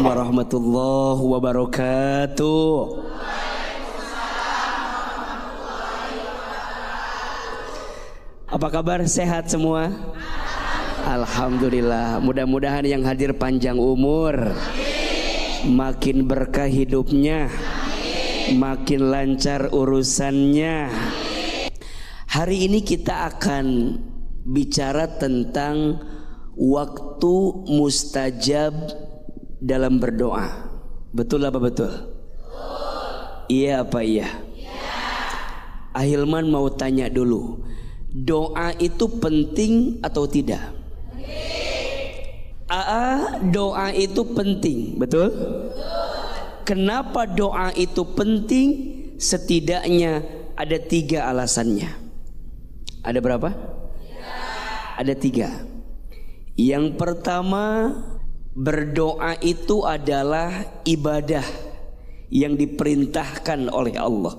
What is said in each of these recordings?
warahmatullahi wabarakatuh. Apa kabar? Sehat semua? Alhamdulillah. Mudah-mudahan yang hadir panjang umur, makin berkah hidupnya, makin lancar urusannya. Hari ini kita akan bicara tentang waktu mustajab dalam berdoa. Betul apa betul? Iya apa iya? Ahilman mau tanya dulu, doa itu penting atau tidak? Doa itu penting, betul? Kenapa doa itu penting? Setidaknya ada 3 alasannya. Ada berapa? Ada 3. Yang pertama, berdoa itu adalah ibadah yang diperintahkan oleh Allah.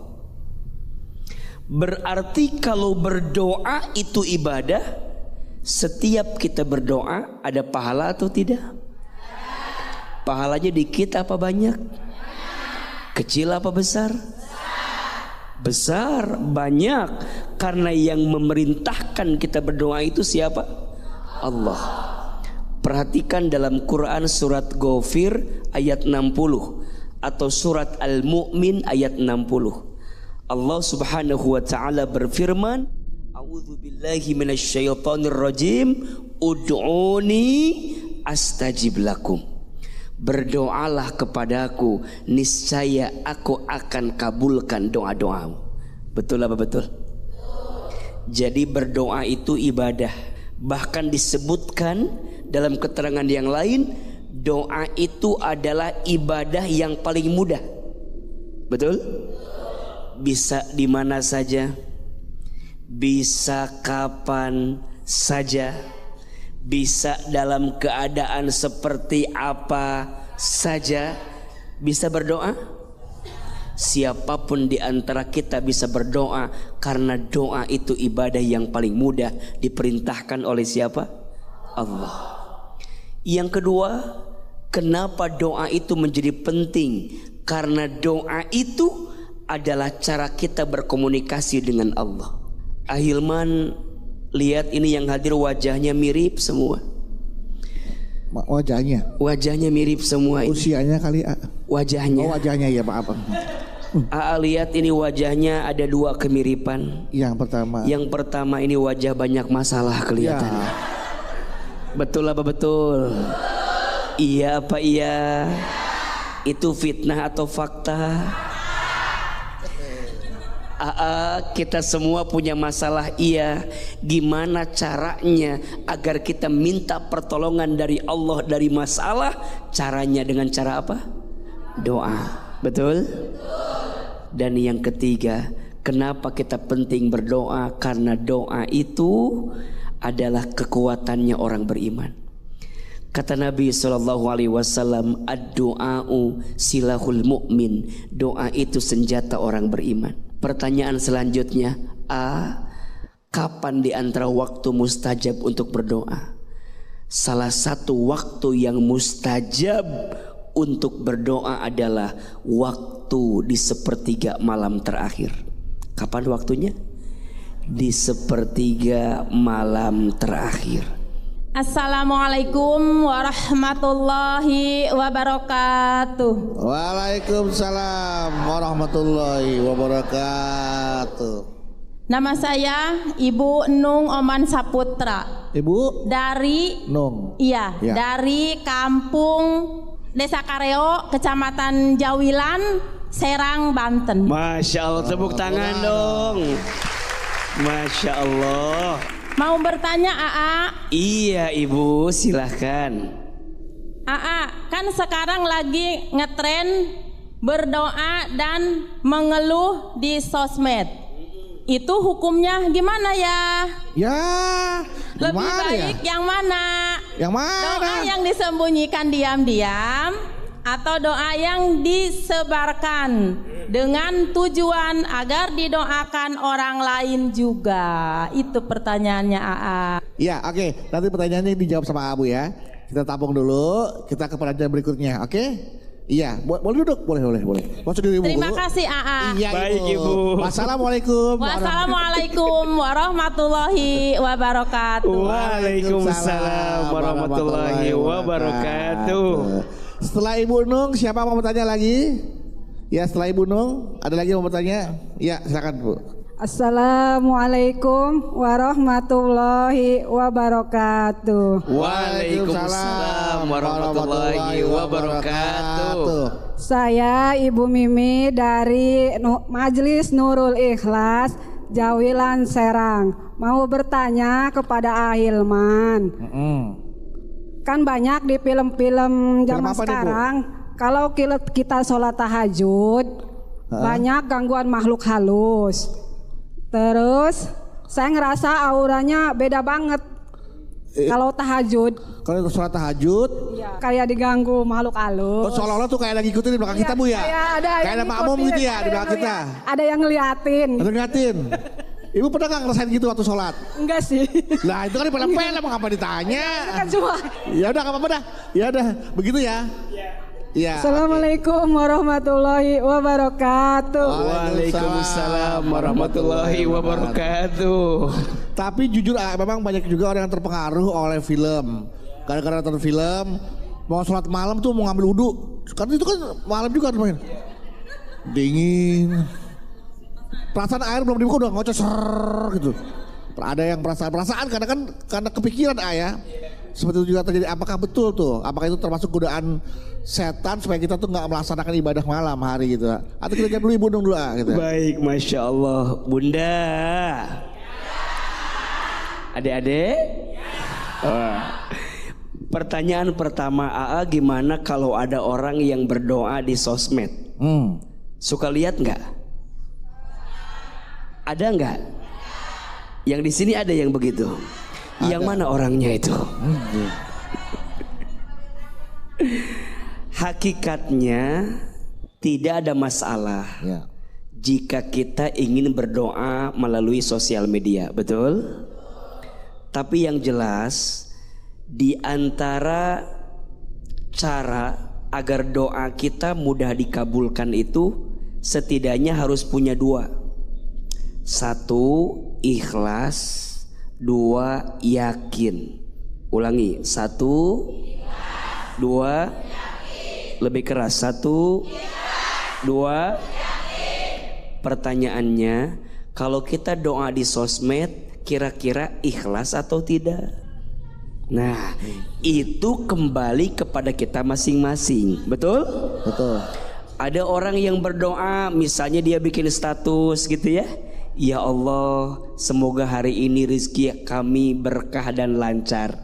Berarti kalau berdoa itu ibadah, setiap kita berdoa ada pahala atau tidak? Pahalanya dikit apa banyak? Kecil apa besar? Besar, banyak. Karena yang memerintahkan kita berdoa itu siapa? Allah. Perhatikan dalam Quran surat Ghafir ayat 60 atau surat Al-Mu'min ayat 60. Allah Subhanahu wa taala berfirman, A'udzu billahi minasyaitonir rajim, ud'uni astajib lakum. Berdoalah kepadaku, niscaya aku akan kabulkan doa-doamu. Betul apa betul? Jadi berdoa itu ibadah. Bahkan disebutkan dalam keterangan yang lain, doa itu adalah ibadah yang paling mudah. Betul? Bisa di mana saja, bisa kapan saja, bisa dalam keadaan seperti apa saja, bisa berdoa. Siapapun di antara kita bisa berdoa, karena doa itu ibadah yang paling mudah, diperintahkan oleh siapa? Allah. Yang kedua, kenapa doa itu menjadi penting? Karena doa itu adalah cara kita berkomunikasi dengan Allah. Ahilman, lihat ini yang hadir wajahnya mirip semua. Wajahnya mirip semua ini. Usianya kali wajahnya. Oh, wajahnya ya, maaf. Lihat ini wajahnya ada 2 kemiripan. Yang pertama ini wajah banyak masalah kelihatan. Ya. Betul apa betul? Iya apa iya? Itu fitnah atau fakta? Kita semua punya masalah, iya. Gimana caranya agar kita minta pertolongan dari Allah dari masalah? Caranya dengan cara apa? Doa. Betul? Dan yang ketiga, kenapa kita penting berdoa? Karena doa itu adalah kekuatannya orang beriman. Kata Nabi SAW, ad-du'a'u silahul mu'min. Doa itu senjata orang beriman. Pertanyaan selanjutnya, kapan di antara waktu mustajab untuk berdoa? Salah satu waktu yang mustajab untuk berdoa adalah waktu di sepertiga malam terakhir. Kapan waktunya? Di sepertiga malam terakhir. Assalamualaikum warahmatullahi wabarakatuh. Waalaikumsalam warahmatullahi wabarakatuh. Nama saya Ibu Nung Oman Saputra. Ibu? Dari Nung. Iya, ya. Dari kampung Desa Kareo, Kecamatan Jawilan, Serang, Banten. Masya Allah, tepuk tangan dong. Masya Allah. Mau bertanya Iya Ibu, silahkan. Kan sekarang lagi ngetren berdoa dan mengeluh di sosmed. Itu hukumnya gimana ya? Ya, lebih baik ya? Yang mana? Yang mana? Doa yang disembunyikan diam-diam atau doa yang disebarkan dengan tujuan agar didoakan orang lain juga? Itu pertanyaannya Ya, oke. Nanti pertanyaannya dijawab sama Abu ya. Kita tampung dulu, kita ke pertanyaan berikutnya, oke? Iya, boleh duduk, boleh. Masuk dulu Ibu. Terima kasih AA. Iya, Baik Ibu. Wassalamualaikum. Wassalamualaikum warahmatullahi wabarakatuh. Waalaikumsalam warahmatullahi wabarakatuh. Setelah Ibu Nung, siapa mau bertanya lagi? Ya, setelah Ibu Nung, ada lagi yang mau bertanya? Ya, silakan Bu. Assalamualaikum warahmatullahi wabarakatuh. Waalaikumsalam warahmatullahi wabarakatuh. Saya Ibu Mimi dari Majelis Nurul Ikhlas, Jawilan Serang. Mau bertanya kepada Ahilman. Kan banyak di film-film zaman sekarang, kalau kita sholat tahajud, banyak gangguan makhluk halus. Terus saya ngerasa auranya beda banget kalau tahajud. Kalau sholat tahajud, Ya, kayak diganggu makhluk halus. seolah-olah tuh kayak lagi ikutin di belakang kita Bu ya? Kayak ada makmum gitu ya di belakang kita. Ada yang ngeliatin. Ada ngeliatin. Ibu pernah gak ngerasain gitu waktu sholat? Enggak sih. Lah itu kan di film-film, mau ngapa ditanya? Kan cuma. Ya udah, gak apa-apa dah. Ya udah, begitu ya. Ya. Assalamualaikum warahmatullahi wabarakatuh. Waalaikumsalam warahmatullahi wabarakatuh. Tapi jujur memang banyak juga orang yang terpengaruh oleh film. Gara-gara nonton film, mau sholat malam tuh mau ngambil wudhu. Karena itu kan malam juga teman. Dingin. Perasaan air belum dibuka udah ngoceh gitu. Ada yang perasaan karena kepikiran ayah. Seperti itu juga terjadi. Apakah betul tuh? Apakah itu termasuk godaan setan supaya kita tuh nggak melaksanakan ibadah malam hari gitu? Atau kita jawab dulu Ibu Nung dulu gitu. Baik, Masya Allah. Bunda, adik-adik, pertanyaan pertama AA, gimana kalau ada orang yang berdoa di sosmed? Suka lihat nggak? Ada nggak? Yang di sini ada yang begitu. Yang mana orangnya itu? Hakikatnya tidak ada masalah jika kita ingin berdoa melalui sosial media, betul? Tapi yang jelas di antara cara agar doa kita mudah dikabulkan itu setidaknya harus punya dua. Satu, ikhlas. Dua, yakin. Ulangi, satu, dua, lebih keras. Satu, dua. Pertanyaannya, kalau kita doa di sosmed, kira-kira ikhlas atau tidak? Nah, itu kembali kepada kita masing-masing. Betul? Betul. Ada orang yang berdoa, misalnya dia bikin status gitu ya. Ya Allah, semoga hari ini rezeki kami berkah dan lancar.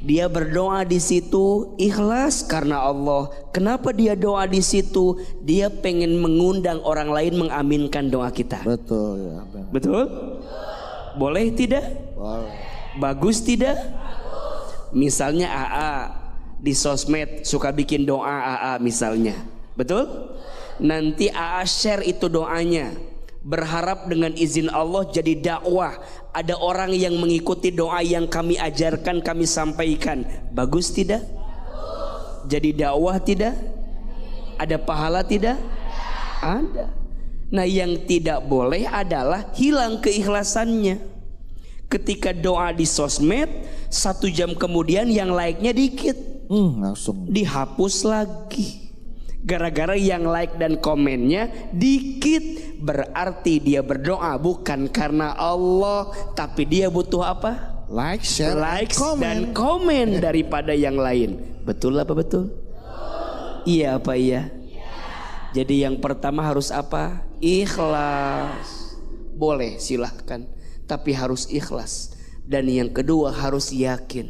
Dia berdoa di situ ikhlas karena Allah. Kenapa dia doa di situ? Dia pengen mengundang orang lain mengaminkan doa kita. Betul ya. Betul? Boleh tidak? Wow. Bagus tidak? Misalnya AA di sosmed suka bikin doa AA misalnya. Betul? Nanti AA share itu doanya. Berharap dengan izin Allah jadi dakwah. Ada orang yang mengikuti doa yang kami ajarkan, kami sampaikan. Bagus tidak? Jadi dakwah tidak? Ada pahala tidak? Ada. Nah, yang tidak boleh adalah hilang keikhlasannya. Ketika doa di sosmed, 1 jam kemudian yang like-nya dikit, langsung dihapus lagi. Gara-gara yang like dan komennya dikit. Berarti dia berdoa bukan karena Allah, tapi dia butuh apa? Like, share, likes dan komen daripada yang lain. Betul apa betul? Iya apa iya? Jadi yang pertama harus apa? Ikhlas. Boleh silahkan, tapi harus ikhlas. Dan yang kedua harus yakin.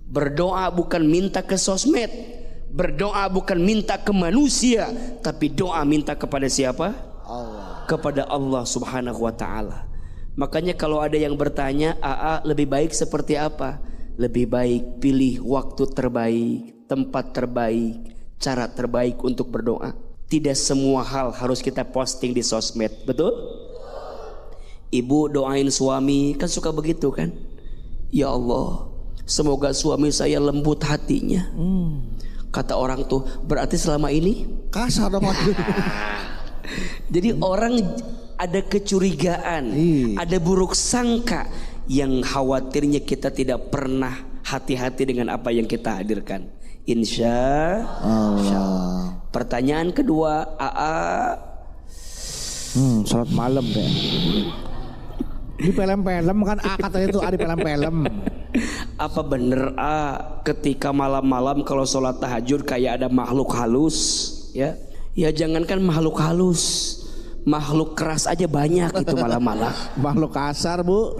Berdoa bukan minta ke sosmed, berdoa bukan minta ke manusia, tapi doa minta kepada siapa? Allah. Kepada Allah Subhanahu wa ta'ala. Makanya kalau ada yang bertanya, AA lebih baik seperti apa? Lebih baik pilih waktu terbaik, tempat terbaik, cara terbaik untuk berdoa. Tidak semua hal harus kita posting di sosmed, betul? Ibu doain suami, kan suka begitu kan? Ya Allah, semoga suami saya lembut hatinya. Kata orang tuh, berarti selama ini Kasar dong lagi. jadi orang ada kecurigaan, ada buruk sangka yang khawatirnya kita tidak pernah hati-hati dengan apa yang kita hadirkan. Insya Allah. Pertanyaan kedua, Salat malam deh. Di film-film kan katanya itu ada film-film. apa bener ketika malam-malam kalau sholat tahajud kayak ada makhluk halus ya? Ya jangankan makhluk halus, makhluk keras aja banyak itu malam-malam. Makhluk kasar bu,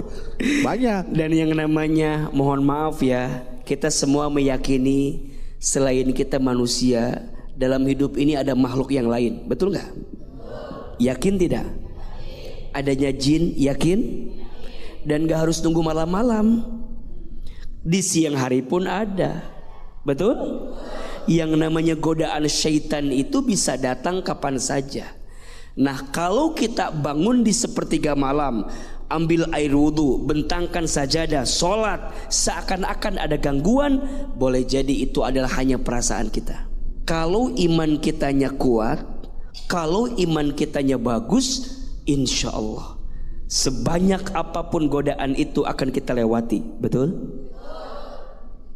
banyak. Dan yang namanya, mohon maaf ya, kita semua meyakini selain kita manusia, dalam hidup ini ada makhluk yang lain, betul nggak? Yakin tidak? Adanya jin, yakin? Dan gak harus tunggu malam-malam, di siang hari pun ada, betul? Yang namanya godaan syaitan itu bisa datang kapan saja. Nah kalau kita bangun di sepertiga malam, ambil air wudhu, bentangkan sajadah, sholat, seakan-akan ada gangguan, boleh jadi itu adalah hanya perasaan kita. Kalau iman kitanya kuat, kalau iman kitanya bagus, insya Allah sebanyak apapun godaan itu akan kita lewati, betul?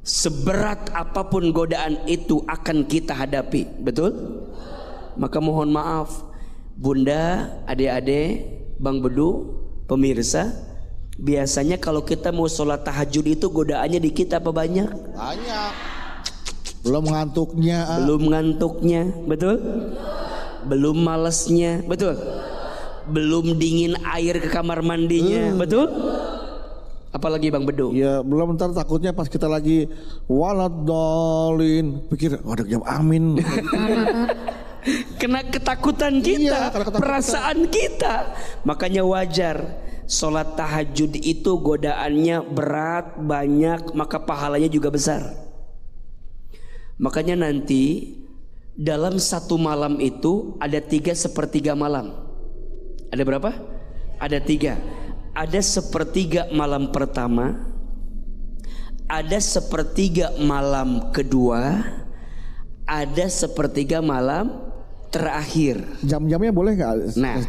Seberat apapun godaan itu akan kita hadapi, betul? Maka mohon maaf Bunda, adik-adik, Bang Bedu, pemirsa, biasanya kalau kita mau sholat tahajud itu godaannya dikit apa banyak? Banyak. Belum ngantuknya. Belum ngantuknya, betul? Belum malesnya, betul? Belum dingin air ke kamar mandinya, betul? Apalagi Bang Bedu? Ya belum, ntar takutnya pas kita lagi waladolin pikir waduh jam amin. Kena ketakutan kita, perasaan kita. Makanya wajar sholat tahajud itu godaannya berat, banyak, maka pahalanya juga besar. Makanya nanti dalam satu malam itu ada 3/3 malam. Ada berapa? Ada 3. Ada 1/3 malam pertama, ada 1/3 malam kedua, ada 1/3 malam terakhir. Jam-jamnya boleh nggak? Nah,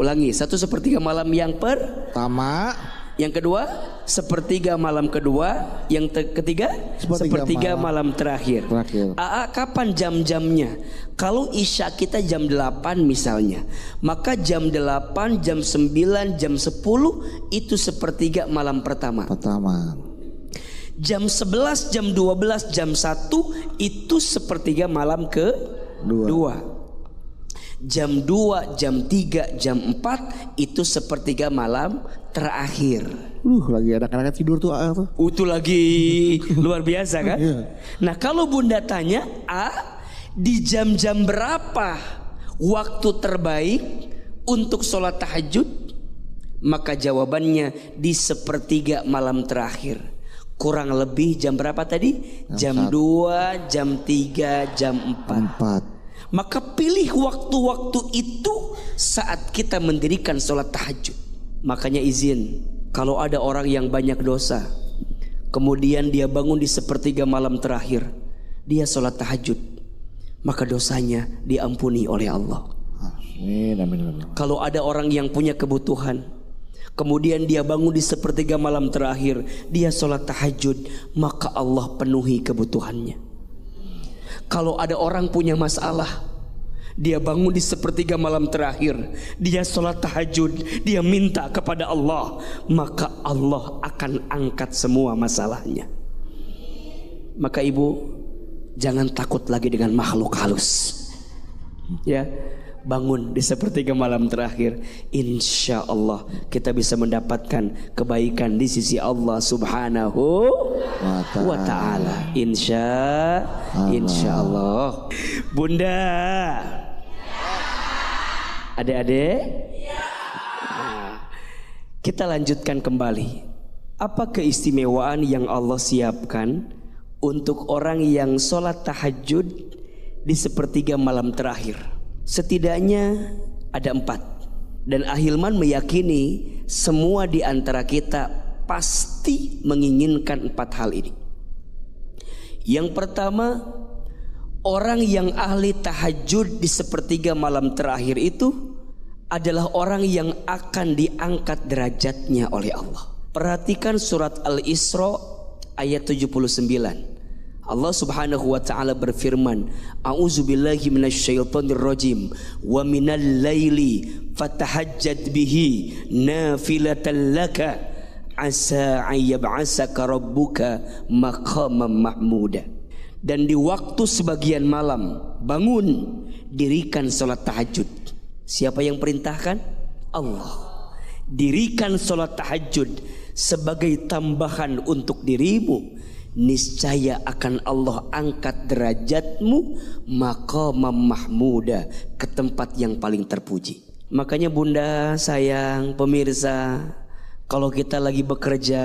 ulangi, 1/3 malam yang pertama, yang kedua 1/3 malam kedua, yang ketiga 1/3 malam terakhir. Kapan jam-jamnya? Kalau isya kita jam 8 misalnya, maka jam 8, jam 9, jam 10 itu 1/3 malam pertama. Jam 11, jam 12, jam 1 itu 1/3 malam kedua. Jam 2, jam 3, jam 4 itu 1/3 malam terakhir. Lagi anak-anaknya tidur tuh. Itu lagi luar biasa kan? Nah kalau Bunda tanya, di jam-jam berapa waktu terbaik untuk sholat tahajud? Maka jawabannya di 1/3 malam terakhir. Kurang lebih jam berapa tadi? Jam 2, jam 3, jam 4. Maka pilih waktu-waktu itu saat kita mendirikan sholat tahajud. Makanya izin, kalau ada orang yang banyak dosa, kemudian dia bangun di 1/3 malam terakhir, dia sholat tahajud, maka dosanya diampuni oleh Allah. Amin. Kalau ada orang yang punya kebutuhan, kemudian dia bangun di 1/3 malam terakhir, dia sholat tahajud, maka Allah penuhi kebutuhannya. Kalau ada orang punya masalah, dia bangun di 1/3 malam terakhir, dia sholat tahajud, dia minta kepada Allah, maka Allah akan angkat semua masalahnya. Maka ibu, jangan takut lagi dengan makhluk halus. Ya, bangun di 1/3 malam terakhir, insya Allah kita bisa mendapatkan kebaikan di sisi Allah Subhanahu wa ta'ala. Insya Allah. Bunda, adik-adik, kita lanjutkan kembali. Apa keistimewaan yang Allah siapkan untuk orang yang sholat tahajud di 1/3 malam terakhir? Setidaknya ada 4. Dan Ahilman meyakini semua di antara kita pasti menginginkan 4 hal ini. Yang pertama, orang yang ahli tahajud di sepertiga malam terakhir itu adalah orang yang akan diangkat derajatnya oleh Allah. Perhatikan surat Al-Isra ayat 79. Allah Subhanahu wa taala berfirman, "A'udzubillahi minasyaitonir rajim wa minal laili fatahajjad bihi nafilatan laka asa ayyab'asaka rabbuka maqaman mahmuda." Dan di waktu sebagian malam bangun, dirikan salat tahajud. Siapa yang perintahkan? Allah. Dirikan salat tahajud sebagai tambahan untuk dirimu. Niscaya akan Allah angkat derajatmu maqaman mahmuda, ke tempat yang paling terpuji. Makanya bunda, sayang, pemirsa, kalau kita lagi bekerja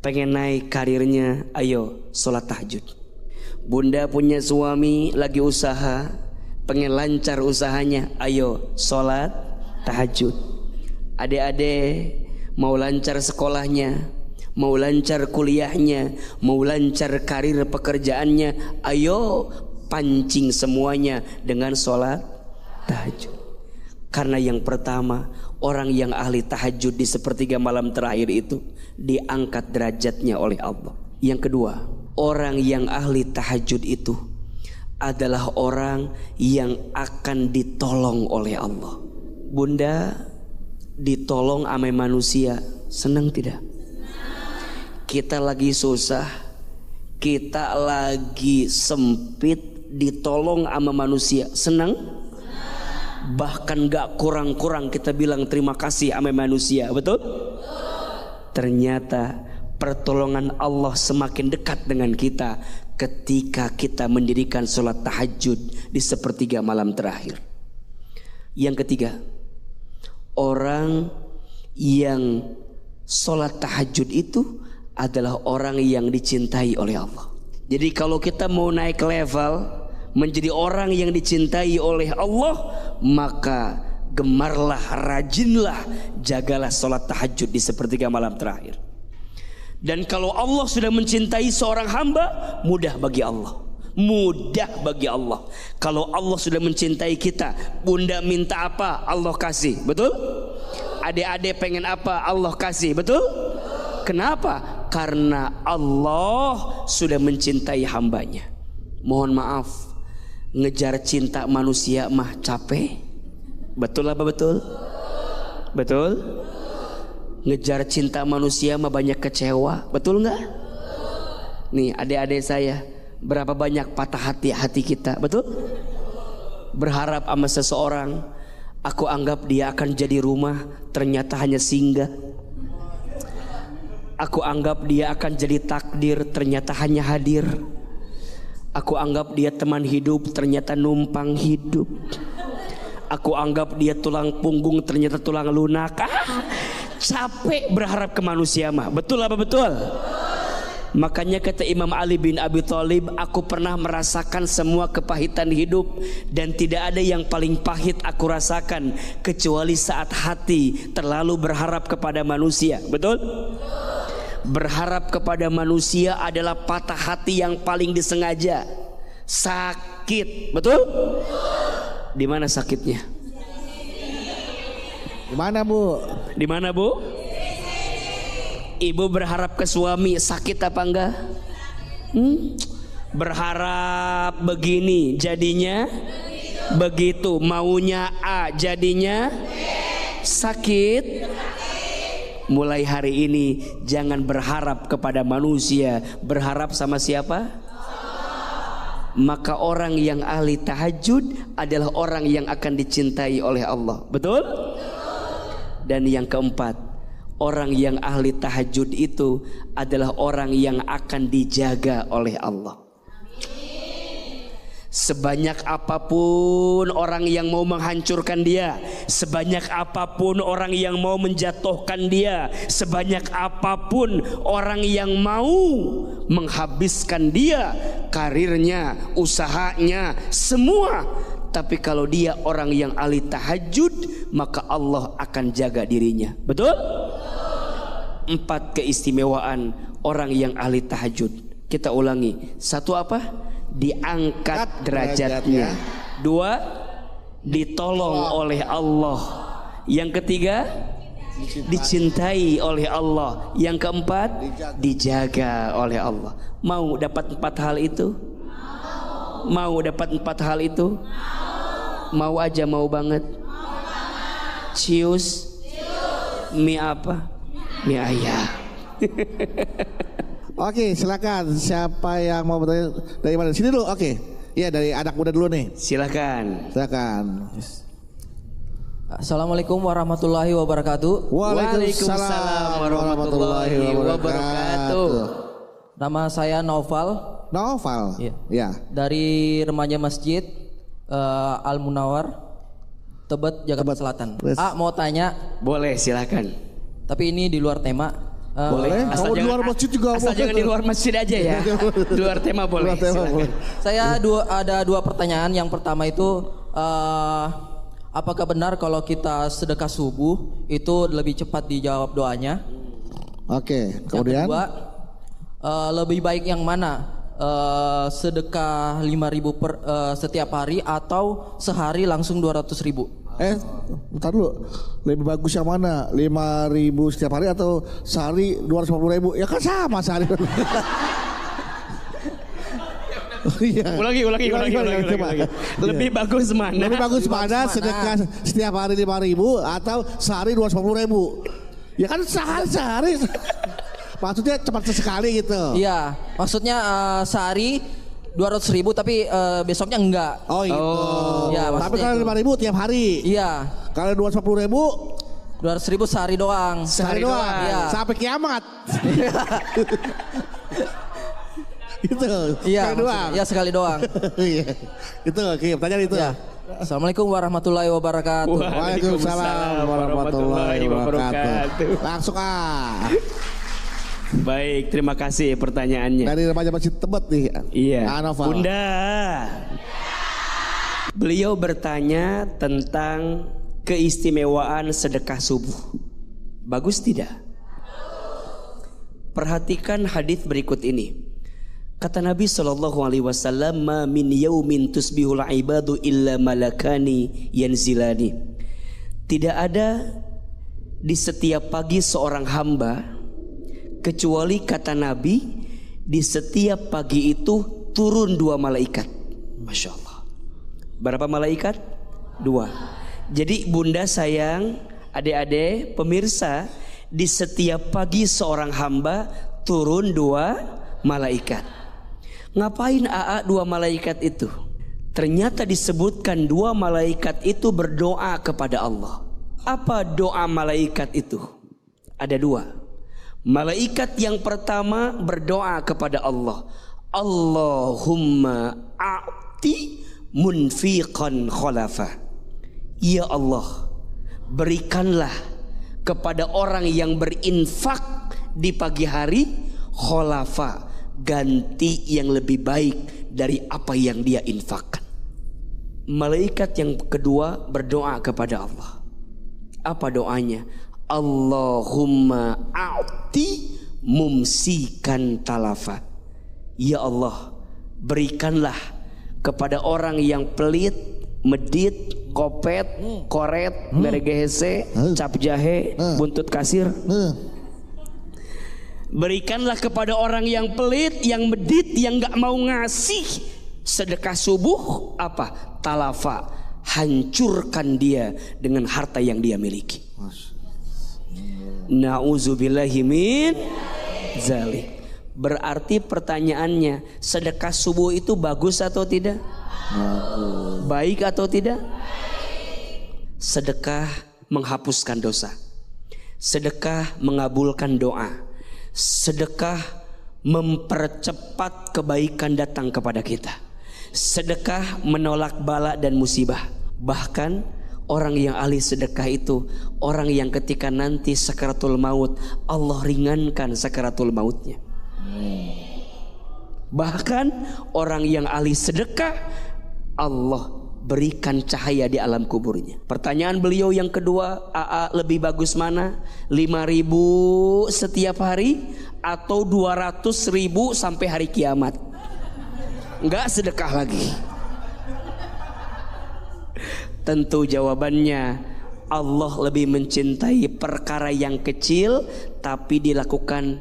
pengen naik karirnya, ayo sholat tahajud. Bunda punya suami lagi usaha pengen lancar usahanya, ayo sholat tahajud. Adik-adik mau lancar sekolahnya, mau lancar kuliahnya, mau lancar karir pekerjaannya, ayo pancing semuanya dengan sholat tahajud. Karena yang pertama, orang yang ahli tahajud di sepertiga malam terakhir itu diangkat derajatnya oleh Allah. Yang kedua, orang yang ahli tahajud itu adalah orang yang akan ditolong oleh Allah. Bunda, ditolong sama manusia, senang tidak? Kita lagi susah, kita lagi sempit, ditolong sama manusia, senang? Bahkan gak kurang-kurang kita bilang terima kasih sama manusia, betul? Ternyata pertolongan Allah semakin dekat dengan kita ketika kita mendirikan sholat tahajud di sepertiga malam terakhir. Yang ketiga, orang yang sholat tahajud itu adalah orang yang dicintai oleh Allah. Jadi kalau kita mau naik level menjadi orang yang dicintai oleh Allah, maka gemarlah, rajinlah, jagalah sholat tahajud di sepertiga malam terakhir. Dan kalau Allah sudah mencintai seorang hamba, mudah bagi Allah. Mudah bagi Allah. Kalau Allah sudah mencintai kita, bunda minta apa, Allah kasih, betul? Adik-adik pengen apa, Allah kasih, betul? Kenapa? Karena Allah sudah mencintai hambanya. Mohon maaf, ngejar cinta manusia mah capek. Betul apa betul? Betul? Ngejar cinta manusia mah banyak kecewa. Betul nggak? Nih adik-adik saya, berapa banyak patah hati kita, betul? Berharap sama seseorang, aku anggap dia akan jadi rumah, ternyata hanya singgah. Aku anggap dia akan jadi takdir, ternyata hanya hadir. Aku anggap dia teman hidup, ternyata numpang hidup. Aku anggap dia tulang punggung, ternyata tulang lunak. Capek berharap ke manusia mah. Betul apa betul? Makanya kata Imam Ali bin Abi Thalib, aku pernah merasakan semua kepahitan hidup, dan tidak ada yang paling pahit aku rasakan kecuali saat hati terlalu berharap kepada manusia. Betul? Berharap kepada manusia adalah patah hati yang paling disengaja. Sakit, betul? Di mana sakitnya? Di mana Bu? Di mana Bu? Ibu berharap ke suami, sakit apa enggak? Berharap begini, jadinya begitu. Maunya A, jadinya sakit. Mulai hari ini jangan berharap kepada manusia, berharap sama siapa? Maka orang yang ahli tahajud adalah orang yang akan dicintai oleh Allah. Betul? Dan yang keempat, orang yang ahli tahajud itu adalah orang yang akan dijaga oleh Allah. Sebanyak apapun orang yang mau menghancurkan dia, sebanyak apapun orang yang mau menjatuhkan dia, sebanyak apapun orang yang mau menghabiskan dia, karirnya, usahanya, semua. Tapi kalau dia orang yang ahli tahajud, maka Allah akan jaga dirinya. Betul? 4 keistimewaan orang yang ahli tahajud. Kita ulangi. 1 apa? Diangkat derajatnya. 2, ditolong oleh Allah. Yang ketiga, dicintai oleh Allah. Yang keempat, dijaga oleh Allah. Mau dapat 4 hal itu? Mau dapat 4 hal itu? Mau aja, mau banget. Cius. Mie apa? Mie ayam. Oke, silakan. Siapa yang mau bertanya dari mana? Sini dulu. Oke. Iya, dari anak muda dulu nih. Silakan. Silakan. Assalamualaikum warahmatullahi wabarakatuh. Waalaikumsalam warahmatullahi wabarakatuh. Nama saya Noval. Noval. Iya. Ya. Dari remaja masjid Al Munawar, Tebet, Jakarta Selatan. Mau tanya. Boleh, silakan. Tapi ini di luar tema. Boleh. Asal di luar masjid juga. Asal jangan di luar masjid aja ya. Di luar tema boleh. Silakan. Saya ada 2 pertanyaan. Yang pertama itu apakah benar kalau kita sedekah subuh itu lebih cepat dijawab doanya? Oke. Kemudian. Yang kedua, lebih baik yang mana? Sedekah 5.000 per setiap hari atau sehari langsung 200.000? Bentar dulu. Lebih bagus yang mana? 5.000 setiap hari atau sehari 250.000? Ya kan sama sehari. Iya. Ulangi. Lebih bagus mana? Lebih bagus mana sedekah setiap hari 5.000 atau sehari 250.000? Ya kan sehari. Maksudnya cepat sesekali gitu. Iya, maksudnya sehari 200.000 tapi besoknya enggak. Oh gitu. Ya, tapi kalau 5.000 tiap hari. Iya. Kalau 250.000 200.000 sehari doang. sehari doang. Iya. Sampai kiamat. Gitu. Iya, sekali doang. iya sekali doang. Iya. Itu oke, pertanyaan itu. Ya. Assalamualaikum warahmatullahi wabarakatuh. Waalaikumsalam warahmatullahi wabarakatuh. Langsung Baik, terima kasih pertanyaannya. Dari remaja masjid Tebet nih. Iya. Noval. Bunda. Beliau bertanya tentang keistimewaan sedekah subuh. Bagus tidak? Perhatikan hadis berikut ini. Kata Nabi SAW, "Ma min yaumin tusbihul ibadu illa malakani yanzilani." Tidak ada di setiap pagi seorang hamba kecuali kata Nabi di setiap pagi itu turun 2 malaikat. Masya Allah. Berapa malaikat? 2. Jadi bunda sayang, adik-adik, pemirsa, di setiap pagi seorang hamba turun 2 malaikat. Ngapain AA 2 malaikat itu? Ternyata disebutkan 2 malaikat itu berdoa kepada Allah. Apa doa malaikat itu? Ada 2. Malaikat yang pertama berdoa kepada Allah. Allahumma a'ti munfiqan khalafa. Ya Allah, berikanlah kepada orang yang berinfak di pagi hari khalafa, ganti yang lebih baik dari apa yang dia infakkan. Malaikat yang kedua berdoa kepada Allah. Apa doanya? Allahumma a'ti mumsikan talafa. Ya Allah, berikanlah kepada orang yang pelit, medit, kopet, koret, meregehese, cap jahe, buntut kasir. Berikanlah kepada orang yang pelit, yang medit, yang gak mau ngasih sedekah subuh. Apa? Talafa. Hancurkan dia dengan harta yang dia miliki. Na'udzubillahi min zalik. Berarti pertanyaannya, sedekah subuh itu bagus atau tidak? Baik atau tidak? Sedekah menghapuskan dosa. Sedekah mengabulkan doa. Sedekah mempercepat kebaikan datang kepada kita. Sedekah menolak bala dan musibah. Bahkan orang yang ahli sedekah itu orang yang ketika nanti sakaratul maut, Allah ringankan sakaratul mautnya. Bahkan orang yang ahli sedekah, Allah berikan cahaya di alam kuburnya. Pertanyaan beliau yang kedua, AA lebih bagus mana? 5.000 setiap hari atau 200.000 sampai hari kiamat? Enggak sedekah lagi. Tentu jawabannya, Allah lebih mencintai perkara yang kecil tapi dilakukan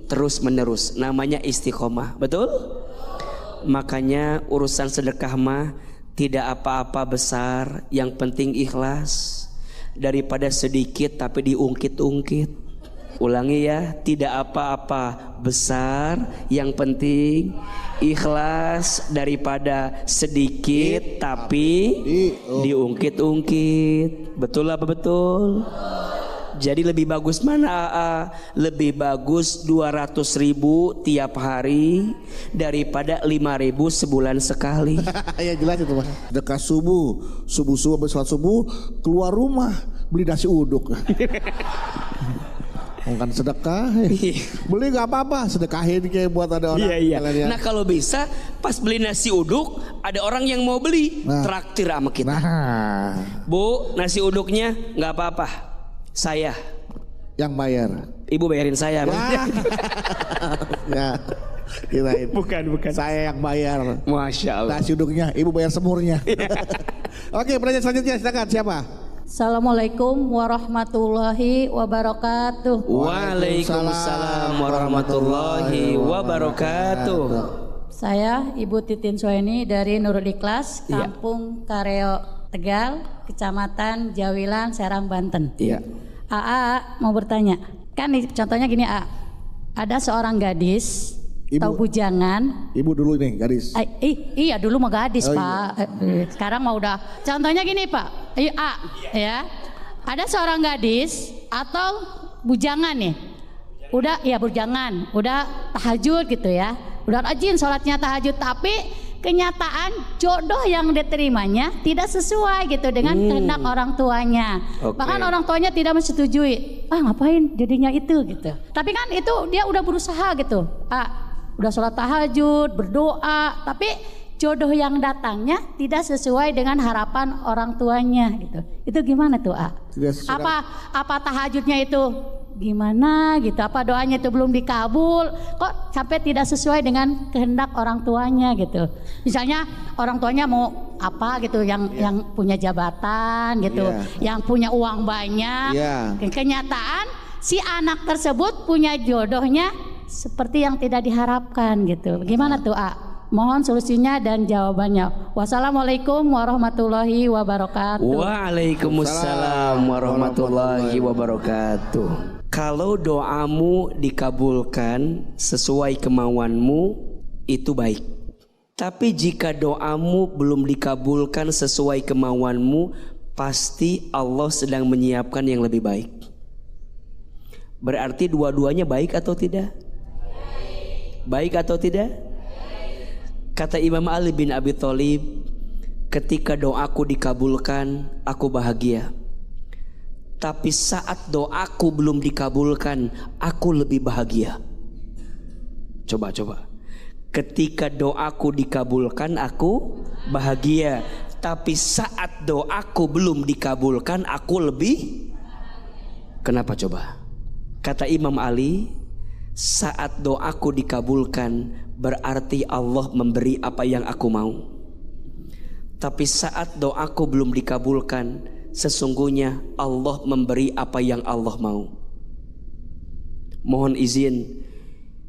terus menerus. Namanya istiqomah. Betul? Makanya urusan sedekah mah tidak apa-apa besar, yang penting ikhlas. Daripada sedikit tapi diungkit-ungkit. Ulangi ya, tidak apa-apa besar, yang penting ikhlas, daripada sedikit tapi diungkit-ungkit. Betul apa betul? Jadi lebih bagus mana AA? Lebih bagus 200.000 tiap hari daripada 5.000 sebulan sekali. Ya jelas itu Mas. Dekat subuh habis sholat subuh keluar rumah beli nasi uduk. Bukan sedekah, beli nggak apa-apa, sedekahin kayak buat ada orang. Iya. Nah kalau bisa pas beli nasi uduk ada orang yang mau beli, traktir sama kita. Nah, Bu, nasi uduknya nggak apa-apa, saya yang bayar. Ibu bayarin saya. Ya, kirain. Bukan. Saya yang bayar. Masya Allah. Nasi uduknya, ibu bayar semurnya. Oke, pertanyaan selanjutnya silakan, siapa? Assalamualaikum warahmatullahi wabarakatuh. Waalaikumsalam warahmatullahi wabarakatuh. Saya Ibu Titin Suhaini dari Nurul Ikhlas, Kampung Kareo Tegal, Kecamatan Jawilan, Serang, Banten. Iya. AA mau bertanya, kan contohnya gini A, ada seorang gadis atau bujangan. Ibu dulu nih gadis. Iya dulu mah gadis Pak. Iya. Sekarang mah udah. Contohnya gini Pak. A ya. Ada seorang gadis atau bujangan nih. Udah ya bujangan, udah tahajud gitu ya. Udah rajin sholatnya tahajud, tapi kenyataan jodoh yang diterimanya tidak sesuai gitu dengan kehendak orang tuanya. Bahkan orang tuanya tidak menyetujui. Ngapain jadinya itu gitu. Tapi kan itu dia udah berusaha gitu. Udah sholat tahajud, berdoa, tapi jodoh yang datangnya tidak sesuai dengan harapan orang tuanya gitu. Itu gimana tuh Apa tahajudnya itu gimana gitu? Apa doanya itu belum dikabul? Kok sampai tidak sesuai dengan kehendak orang tuanya gitu? Misalnya orang tuanya mau apa gitu, yang punya jabatan gitu, yang punya uang banyak. Kenyataan si anak tersebut punya jodohnya seperti yang tidak diharapkan gitu. Gimana tuh Mohon solusinya dan jawabannya. Wassalamualaikum warahmatullahi wabarakatuh. Waalaikumsalam warahmatullahi wabarakatuh. Kalau doamu dikabulkan sesuai kemauanmu, itu baik. Tapi jika doamu belum dikabulkan sesuai kemauanmu, pasti Allah sedang menyiapkan yang lebih baik. Berarti dua-duanya baik atau tidak? Baik atau tidak? Kata Imam Ali bin Abi Thalib, ketika doaku dikabulkan, aku bahagia. Tapi saat doaku belum dikabulkan, aku lebih bahagia. Coba. Ketika doaku dikabulkan, aku bahagia. Tapi saat doaku belum dikabulkan, aku lebih. Kenapa coba? Kata Imam Ali, saat doaku dikabulkan berarti Allah memberi apa yang aku mau. Tapi saat doaku belum dikabulkan, sesungguhnya Allah memberi apa yang Allah mau. Mohon izin,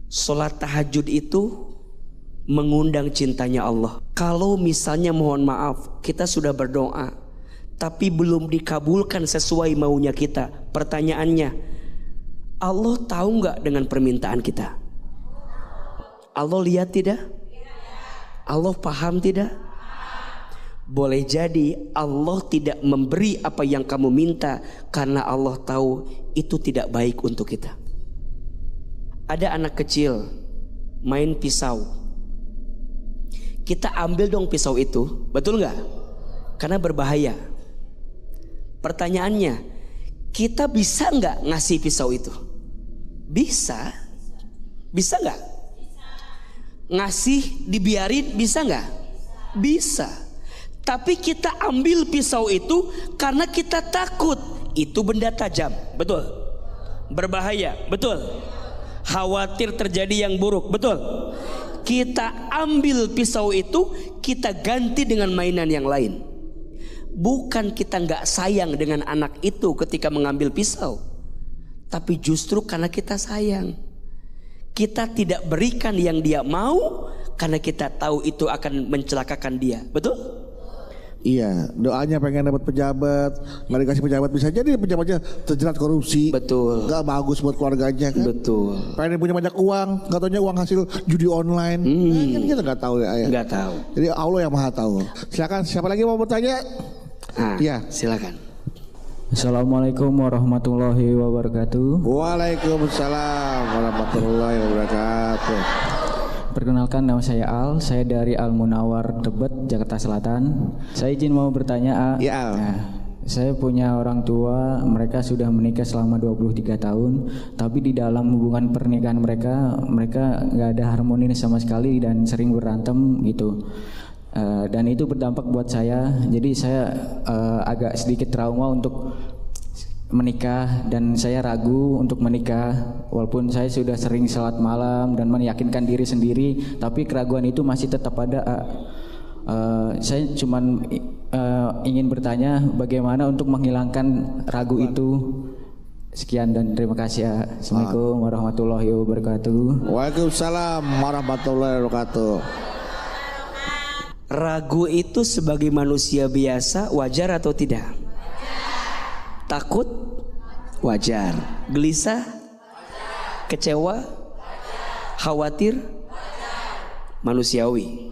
sholat tahajud itu mengundang cintanya Allah. Kalau misalnya mohon maaf kita sudah berdoa tapi belum dikabulkan sesuai maunya kita, pertanyaannya, Allah tahu nggak dengan permintaan kita? Allah lihat tidak? Allah paham tidak? Boleh jadi Allah tidak memberi apa yang kamu minta karena Allah tahu itu tidak baik untuk kita. Ada anak kecil main pisau. Kita ambil dong pisau itu, betul nggak? Karena berbahaya. Pertanyaannya, kita bisa nggak ngasih pisau itu? Bisa. Bisa nggak? Ngasih dibiarin bisa nggak? Bisa. Tapi kita ambil pisau itu karena kita takut itu benda tajam, betul? Berbahaya, betul? Khawatir terjadi yang buruk, betul? Kita ambil pisau itu, kita ganti dengan mainan yang lain. Bukan kita nggak sayang dengan anak itu ketika mengambil pisau, tapi justru karena kita sayang. Kita tidak berikan yang dia mau karena kita tahu itu akan mencelakakan dia, betul? Iya, doanya pengen dapat pejabat, nggak dikasih pejabat, bisa jadi pejabatnya terjerat korupsi. Betul. Nggak bagus buat keluarganya kan. Betul. Pengen punya banyak uang, nggak taunya uang hasil judi online. Kan kita nggak tahu ya. Nggak tahu. Jadi Allah yang maha tahu. Silakan, siapa lagi mau bertanya? Iya, silakan. Assalamualaikum warahmatullahi wabarakatuh. Waalaikumsalam warahmatullahi wabarakatuh. Perkenalkan, nama saya Al, saya dari Al Munawar Tebet, Jakarta Selatan. Saya izin mau bertanya, A. Ya, Al. Nah, saya punya orang tua, mereka sudah menikah selama 23 tahun, tapi di dalam hubungan pernikahan mereka nggak ada harmoni sama sekali dan sering berantem gitu. Dan itu berdampak buat saya, jadi saya agak sedikit trauma untuk menikah dan saya ragu untuk menikah walaupun saya sudah sering salat malam dan meyakinkan diri sendiri, tapi keraguan itu masih tetap ada. Saya cuman ingin bertanya bagaimana untuk menghilangkan ragu itu. Sekian dan terima kasih. Assalamualaikum warahmatullahi wabarakatuh. Waalaikumsalam warahmatullahi wabarakatuh. Ragu itu sebagai manusia biasa wajar atau tidak? Takut wajar, gelisah, kecewa, khawatir, manusiawi.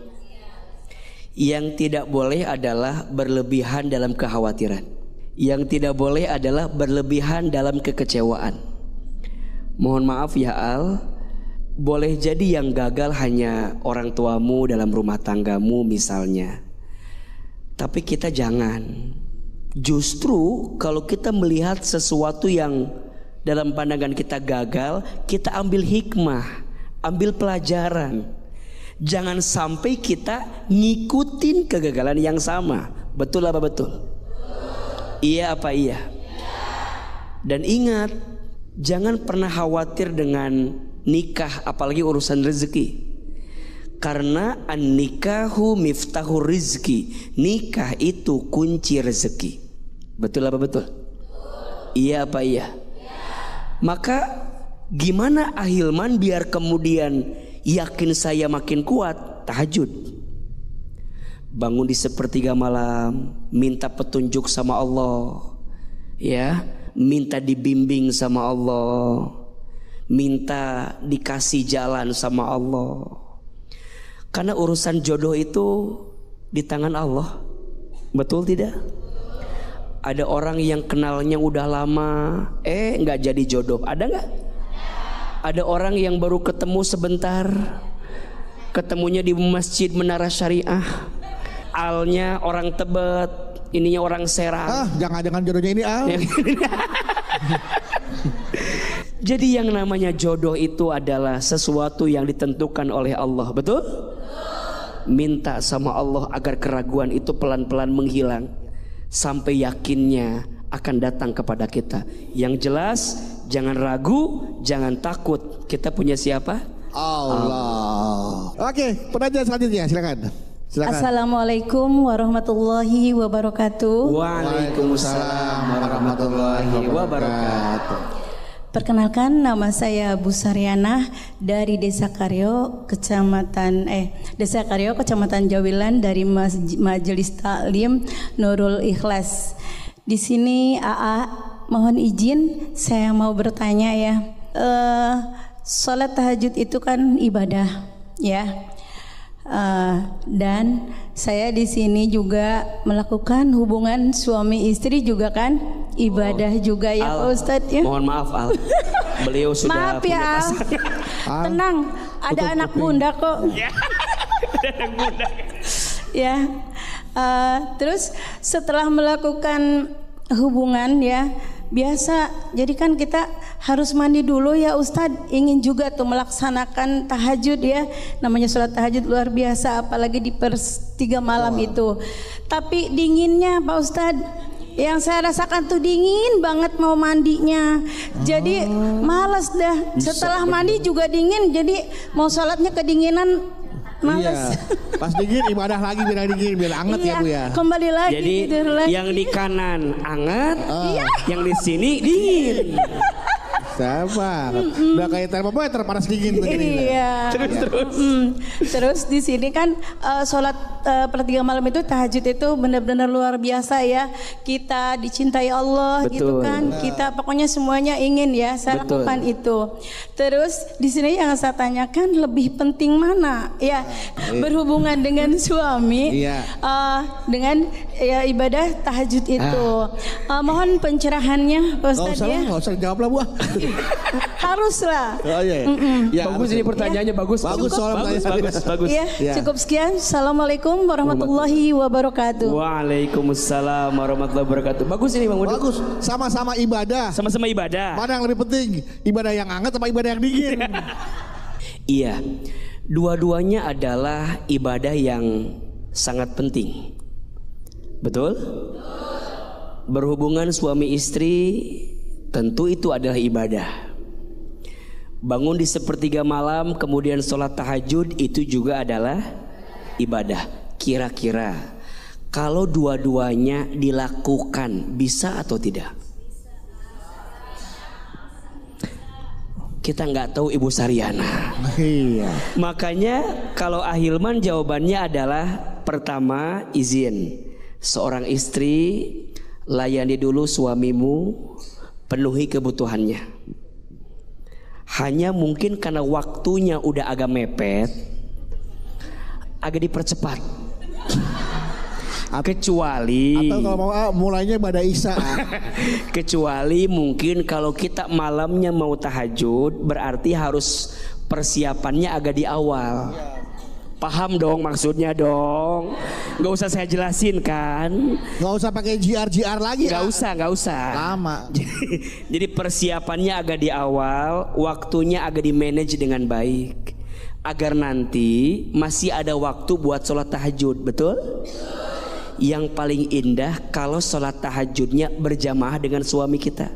Yang tidak boleh adalah berlebihan dalam kekhawatiran. Yang tidak boleh adalah berlebihan dalam kekecewaan. Mohon maaf ya Al, boleh jadi yang gagal hanya orang tuamu dalam rumah tanggamu misalnya. Tapi kita jangan. Justru kalau kita melihat sesuatu yang dalam pandangan kita gagal, kita ambil hikmah, ambil pelajaran. Jangan sampai kita ngikutin kegagalan yang sama. Betul apa betul? Iya apa iya? Dan ingat, jangan pernah khawatir dengan nikah, apalagi urusan rezeki. Karena an-nikahu miftahu rizki. Nikah itu kunci rezeki. Betul apa betul? Iya apa iya? Maka gimana Ahilman biar kemudian yakin saya makin kuat? Tahajud. Bangun di sepertiga malam, minta petunjuk sama Allah. Ya, minta dibimbing sama Allah. Minta dikasih jalan sama Allah. Karena urusan jodoh itu di tangan Allah. Betul tidak? Ada orang yang kenalnya udah lama, nggak jadi jodoh. Ada nggak? Ada orang yang baru ketemu sebentar, ketemunya di masjid Menara Syariah. Alnya orang Tebet, ininya orang Serang. Jangan-jangan jodohnya ini Al. Jadi yang namanya jodoh itu adalah sesuatu yang ditentukan oleh Allah. Betul? Minta sama Allah agar keraguan itu pelan-pelan menghilang sampai yakinnya akan datang kepada kita. Yang jelas jangan ragu, jangan takut. Kita punya siapa? Allah. Oke, penanya selanjutnya silakan. Assalamualaikum warahmatullahi wabarakatuh. Waalaikumsalam warahmatullahi wabarakatuh. Perkenalkan, nama saya Bu Saryana dari Desa Karyo, Kecamatan Jawilan, dari Majelis Taklim Nurul Ikhlas. Di sini AA mohon izin saya mau bertanya ya. Sholat tahajud itu kan ibadah ya. Dan saya di sini juga melakukan hubungan suami istri juga kan ibadah juga ya Pak Ustadz ya. Mohon maaf Al, beliau sudah maaf punya ya Al. Tenang, ada anak bunda kok. Ada anak bunda. Ya, terus setelah melakukan hubungan ya, biasa. Jadi kan kita harus mandi dulu ya Ustadz. Ingin juga tuh melaksanakan tahajud ya. Namanya sholat tahajud luar biasa, apalagi di 3 malam itu. Tapi dinginnya Pak Ustadz, yang saya rasakan tuh dingin banget mau mandinya. Jadi malas dah. Setelah mandi juga dingin. Jadi mau sholatnya kedinginan. Males. Iya. Pas dingin ibadah lagi biar dingin, biar anget ya Bu ya. Kembali lagi. Jadi tidur lagi. yang di kanan anget, yang di sini dingin. Sama. Udah kayak termometer panas dingin begini. Iya. Terus di sini kan sholat per 3 malam itu tahajud itu benar-benar luar biasa ya. Kita dicintai Allah gitu Betul. kan. Kita pokoknya semuanya ingin ya saya Betul. lakukan itu. Terus di sini yang saya tanyakan lebih penting mana? Ya berhubungan dengan suami. Iya. Dengan ya, ibadah tahajud itu. Mohon pencerahannya Pak Gak Ustadz usah lah, ya. gak usah dijawab lah Bu. Haruslah. Oh iya. Ya, Bagus ini pertanyaannya bagus. Bagus soal bagus. Iya, Ya. cukup sekian. Assalamualaikum warahmatullahi wabarakatuh. Waalaikumsalam warahmatullahi wabarakatuh. Bagus ini Bang Udu. Bagus, sama-sama ibadah. Sama-sama ibadah. Mana yang lebih penting? Ibadah yang hangat apa ibadah yang dingin? Iya, dua-duanya adalah ibadah yang sangat penting. Betul? Berhubungan suami istri tentu itu adalah ibadah. Bangun di 1/3 malam kemudian sholat tahajud itu juga adalah ibadah. Kira-kira kalau dua-duanya dilakukan bisa atau tidak? Kita nggak tahu Ibu Saryana. Iya. Makanya kalau Ahilman jawabannya adalah pertama izin. Seorang istri layani dulu suamimu, penuhi kebutuhannya. Hanya mungkin karena waktunya udah agak mepet, agak dipercepat. Kecuali Atau kalau mau mulainya pada Isya. kecuali mungkin kalau kita malamnya mau tahajud berarti harus persiapannya agak di awal. Paham dong maksudnya dong. Gak usah saya jelasin kan. Gak usah pakai GR lagi. Gak usah. Lama. Jadi persiapannya agak di awal, waktunya agak di manage dengan baik, agar nanti masih ada waktu buat sholat tahajud. Betul? Yang paling indah kalau sholat tahajudnya berjamaah dengan suami kita.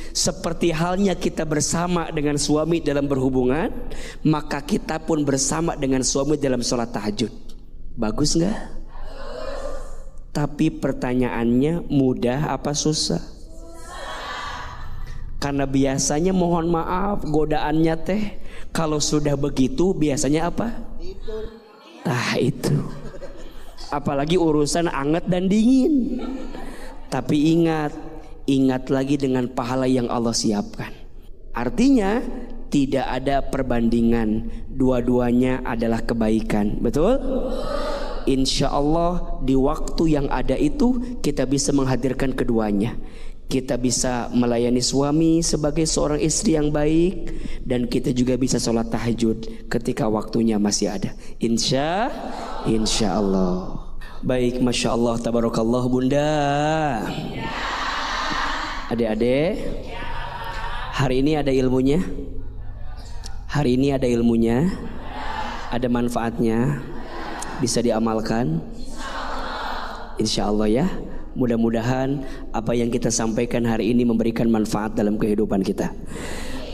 Seperti halnya kita bersama dengan suami dalam berhubungan, maka kita pun bersama dengan suami dalam sholat tahajud. Bagus nggak? Tapi pertanyaannya mudah apa susah? Karena biasanya mohon maaf godaannya teh kalau sudah begitu biasanya apa? Nah itu. Apalagi urusan anget dan dingin. Tapi ingat lagi dengan pahala yang Allah siapkan. Artinya tidak ada perbandingan, dua-duanya adalah kebaikan. Betul? Insya Allah di waktu yang ada itu kita bisa menghadirkan keduanya. Kita bisa melayani suami sebagai seorang istri yang baik, dan kita juga bisa sholat tahajud ketika waktunya masih ada. Insya Allah. Baik, Masya Allah, tabarakallah Bunda. Adik-adik, hari ini ada ilmunya. Hari ini ada ilmunya, ada manfaatnya, bisa diamalkan. Insya Allah ya. Mudah-mudahan apa yang kita sampaikan hari ini memberikan manfaat dalam kehidupan kita.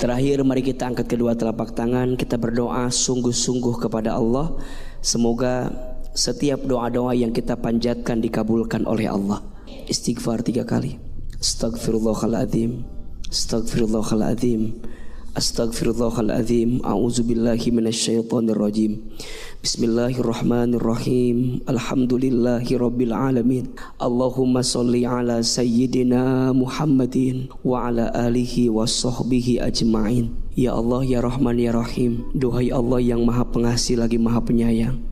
Terakhir mari kita angkat kedua telapak tangan, kita berdoa sungguh-sungguh kepada Allah. Semoga setiap doa-doa yang kita panjatkan dikabulkan oleh Allah. Istighfar 3 kali. Astaghfirullahaladzim, Astaghfirullahaladzim, Astaghfirullahaladzim. A'udzubillahi minasyaitonirrajim. Bismillahirrahmanirrahim. Alhamdulillahi rabbil alamin. Allahumma sholli ala sayyidina Muhammadin wa ala alihi wa sahbihi ajma'in. Ya Allah, ya Rahman, ya Rahim. Duhai Allah yang maha pengasih lagi maha penyayang.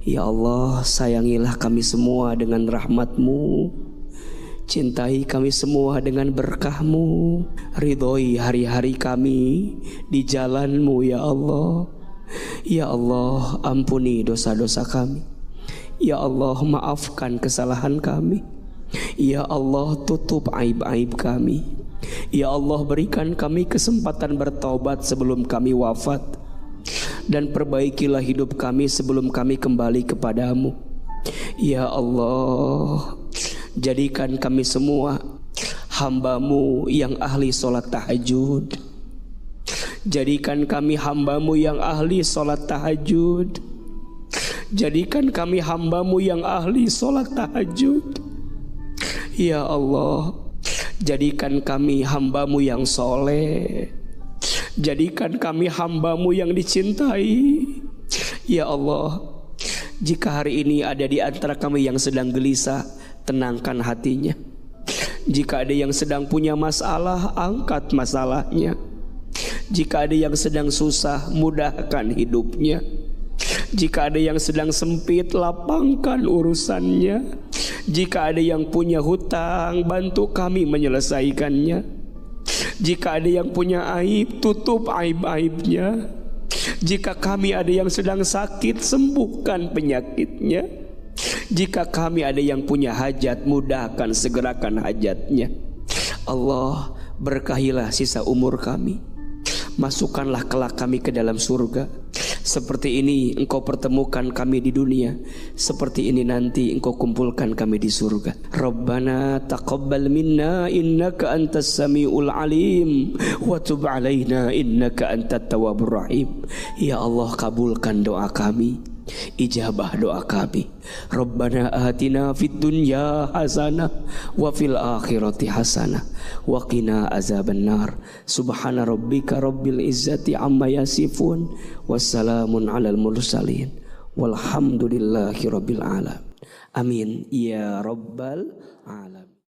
Ya Allah, sayangilah kami semua dengan rahmat-Mu. Cintai kami semua dengan berkah-Mu. Ridhoi hari-hari kami di jalan-Mu ya Allah. Ya Allah, ampuni dosa-dosa kami. Ya Allah, maafkan kesalahan kami. Ya Allah, tutup aib-aib kami. Ya Allah, berikan kami kesempatan bertaubat sebelum kami wafat, dan perbaikilah hidup kami sebelum kami kembali kepadamu. Ya Allah, jadikan kami semua hamba-Mu yang ahli sholat tahajud. Jadikan kami hamba-Mu yang ahli sholat tahajud. Jadikan kami hamba-Mu yang ahli sholat tahajud. Ya Allah, jadikan kami hamba-Mu yang soleh. Jadikan kami hamba-Mu yang dicintai. Ya Allah, jika hari ini ada di antara kami yang sedang gelisah, tenangkan hatinya. Jika ada yang sedang punya masalah, angkat masalahnya. Jika ada yang sedang susah, mudahkan hidupnya. Jika ada yang sedang sempit, lapangkan urusannya. Jika ada yang punya hutang, bantu kami menyelesaikannya. Jika ada yang punya aib, tutup aib-aibnya. Jika kami ada yang sedang sakit, sembuhkan penyakitnya. Jika kami ada yang punya hajat, mudahkan, segerakan hajatnya. Allah, berkahilah sisa umur kami. Masukkanlah kelak kami ke dalam surga. Seperti ini Engkau pertemukan kami di dunia, seperti ini nanti Engkau kumpulkan kami di surga. Rabbana taqabbal minna innaka antas samiul alim wa tub alaina innaka antat tawwabur rahim. Ya Allah, kabulkan doa kami, ijabah doa kami. Rabbana atina fid dunya hasanah wa fil akhirati hasanah wa qina azabannar. Subhana rabbika rabbil izzati amma yasifun, wassalamun alal mursalin, walhamdulillahi rabbil alamin. Amin ya rabbal alamin.